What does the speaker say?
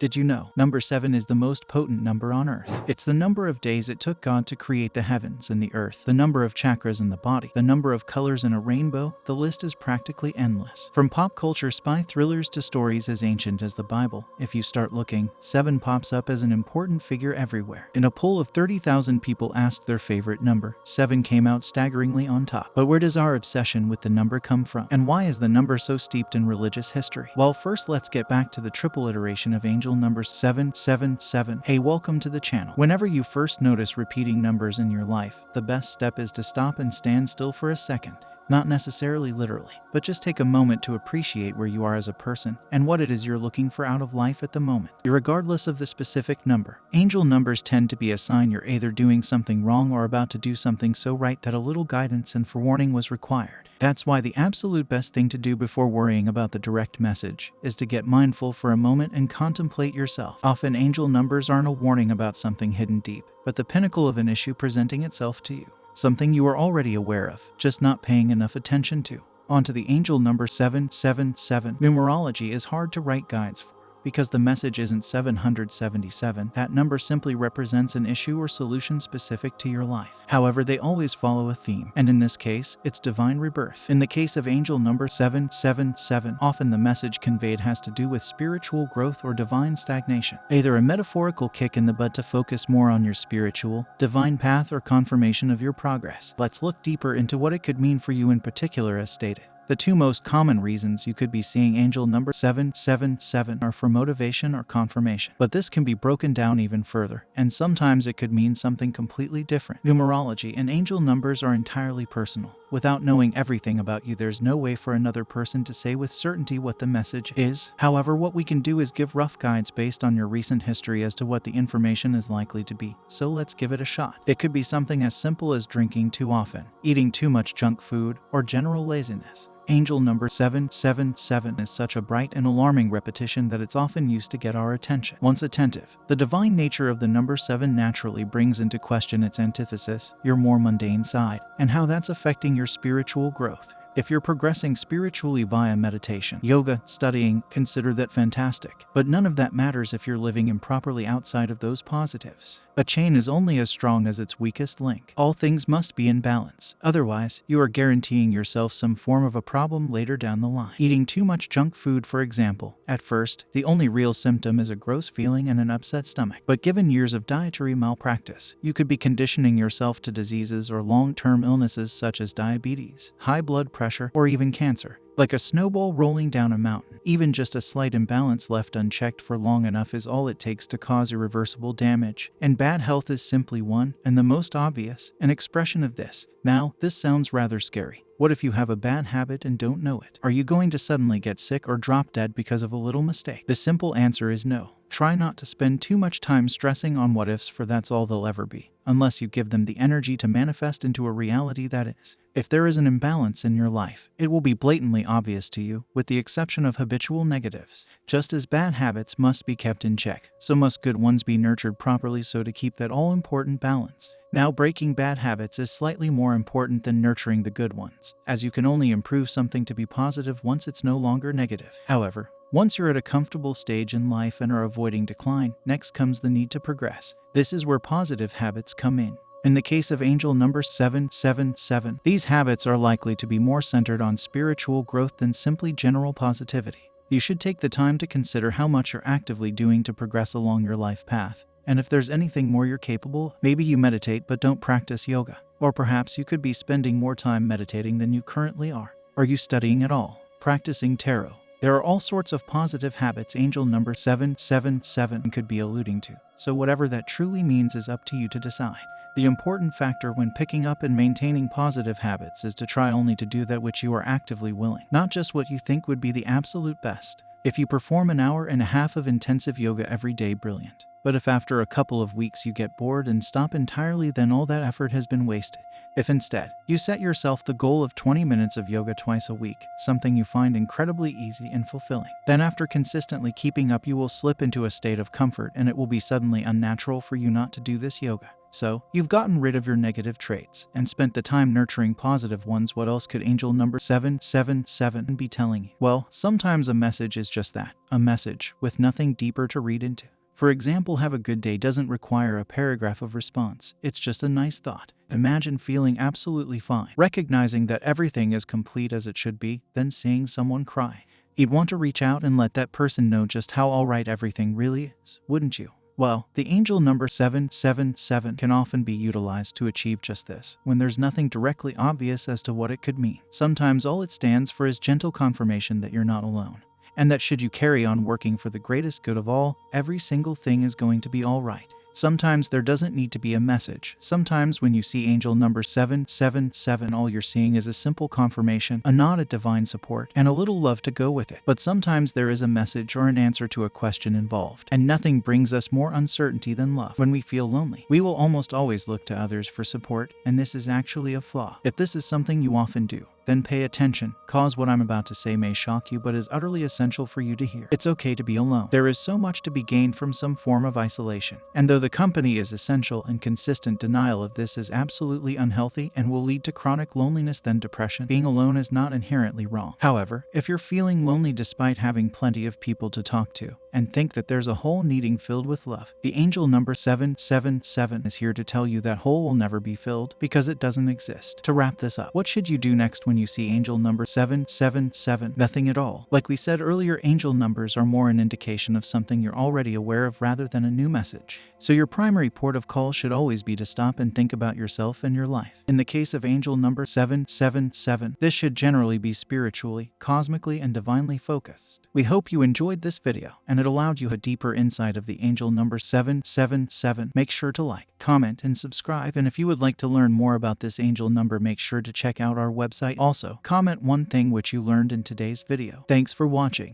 Did you know? Number 7 is the most potent number on Earth. It's the number of days it took God to create the heavens and the earth, the number of chakras in the body, the number of colors in a rainbow. The list is practically endless. From pop culture spy thrillers to stories as ancient as the Bible, if you start looking, 7 pops up as an important figure everywhere. In a poll of 30,000 people asked their favorite number, 7 came out staggeringly on top. But where does our obsession with the number come from? And why is the number so steeped in religious history? Well, first let's get back to the triple iteration of angel numbers 777. Hey, welcome to the channel. Whenever you first notice repeating numbers in your life, the best step is to stop and stand still for a second. Not necessarily literally, but just take a moment to appreciate where you are as a person and what it is you're looking for out of life at the moment. Regardless of the specific number, angel numbers tend to be a sign you're either doing something wrong or about to do something so right that a little guidance and forewarning was required. That's why the absolute best thing to do before worrying about the direct message is to get mindful for a moment and contemplate yourself. Often angel numbers aren't a warning about something hidden deep, but the pinnacle of an issue presenting itself to you. Something you are already aware of, just not paying enough attention to. On to the angel number 777. Numerology is hard to write guides for, because the message isn't 777. That number simply represents an issue or solution specific to your life. However, they always follow a theme, and in this case, it's divine rebirth. In the case of angel number 777, often the message conveyed has to do with spiritual growth or divine stagnation, either a metaphorical kick in the butt to focus more on your spiritual, divine path or confirmation of your progress. Let's look deeper into what it could mean for you in particular as stated. The 2 most common reasons you could be seeing angel number 777 are for motivation or confirmation. But this can be broken down even further, and sometimes it could mean something completely different. Numerology and angel numbers are entirely personal. Without knowing everything about you, there's no way for another person to say with certainty what the message is. However, what we can do is give rough guides based on your recent history as to what the information is likely to be. So let's give it a shot. It could be something as simple as drinking too often, eating too much junk food, or general laziness. Angel number 777 is such a bright and alarming repetition that it's often used to get our attention. Once attentive, the divine nature of the number 7 naturally brings into question its antithesis, your more mundane side, and how that's affecting your spiritual growth. If you're progressing spiritually via meditation, yoga, studying, consider that fantastic. But none of that matters if you're living improperly outside of those positives. A chain is only as strong as its weakest link. All things must be in balance. Otherwise, you are guaranteeing yourself some form of a problem later down the line. Eating too much junk food, for example. At first, the only real symptom is a gross feeling and an upset stomach. But given years of dietary malpractice, you could be conditioning yourself to diseases or long-term illnesses such as diabetes, high blood pressure, or even cancer. Like a snowball rolling down a mountain, even just a slight imbalance left unchecked for long enough is all it takes to cause irreversible damage. And bad health is simply one, and the most obvious, an expression of this. Now, this sounds rather scary. What if you have a bad habit and don't know it? Are you going to suddenly get sick or drop dead because of a little mistake? The simple answer is no. Try not to spend too much time stressing on what ifs, for that's all they'll ever be, unless you give them the energy to manifest into a reality that is. If there is an imbalance in your life, it will be blatantly obvious to you, with the exception of habitual negatives. Just as bad habits must be kept in check, so must good ones be nurtured properly so to keep that all-important balance. Now, breaking bad habits is slightly more important than nurturing the good ones, as you can only improve something to be positive once it's no longer negative. However, once you're at a comfortable stage in life and are avoiding decline, next comes the need to progress. This is where positive habits come in. In the case of angel number 777, these habits are likely to be more centered on spiritual growth than simply general positivity. You should take the time to consider how much you're actively doing to progress along your life path. And if there's anything more you're capable, maybe you meditate but don't practice yoga. Or perhaps you could be spending more time meditating than you currently are. Are you studying at all? Practicing tarot? There are all sorts of positive habits angel number 777 could be alluding to, so whatever that truly means is up to you to decide. The important factor when picking up and maintaining positive habits is to try only to do that which you are actively willing, not just what you think would be the absolute best. If you perform an hour and a half of intensive yoga every day, brilliant. But if after a couple of weeks you get bored and stop entirely, then all that effort has been wasted. If instead, you set yourself the goal of 20 minutes of yoga twice a week, something you find incredibly easy and fulfilling, then after consistently keeping up you will slip into a state of comfort and it will be suddenly unnatural for you not to do this yoga. So, you've gotten rid of your negative traits and spent the time nurturing positive ones. What else could angel number 777 be telling you? Well, sometimes a message is just that, a message with nothing deeper to read into. For example, have a good day doesn't require a paragraph of response. It's just a nice thought. Imagine feeling absolutely fine, recognizing that everything is complete as it should be, then seeing someone cry. You'd want to reach out and let that person know just how alright everything really is, wouldn't you? Well, the angel number 777 can often be utilized to achieve just this, when there's nothing directly obvious as to what it could mean. Sometimes all it stands for is gentle confirmation that you're not alone, and that should you carry on working for the greatest good of all, every single thing is going to be alright. Sometimes there doesn't need to be a message. Sometimes when you see angel number 777, all you're seeing is a simple confirmation, a nod at divine support, and a little love to go with it. But sometimes there is a message or an answer to a question involved, and nothing brings us more uncertainty than love. When we feel lonely, we will almost always look to others for support, and this is actually a flaw. If this is something you often do, then pay attention, cause what I'm about to say may shock you but is utterly essential for you to hear. It's okay to be alone. There is so much to be gained from some form of isolation. And though the company is essential, and consistent denial of this is absolutely unhealthy and will lead to chronic loneliness then depression, being alone is not inherently wrong. However, if you're feeling lonely despite having plenty of people to talk to, and think that there's a hole needing filled with love, the angel number 777 is here to tell you that hole will never be filled because it doesn't exist. To wrap this up, what should you do next when you see angel number 777? Nothing at all. Like we said earlier, angel numbers are more an indication of something you're already aware of rather than a new message. So your primary port of call should always be to stop and think about yourself and your life. In the case of angel number 777, this should generally be spiritually, cosmically, and divinely focused. We hope you enjoyed this video and it allowed you a deeper insight of the angel number 777. Make sure to like, comment, and subscribe. And if you would like to learn more about this angel number, make sure to check out our website. Also, comment one thing which you learned in today's video. Thanks for watching.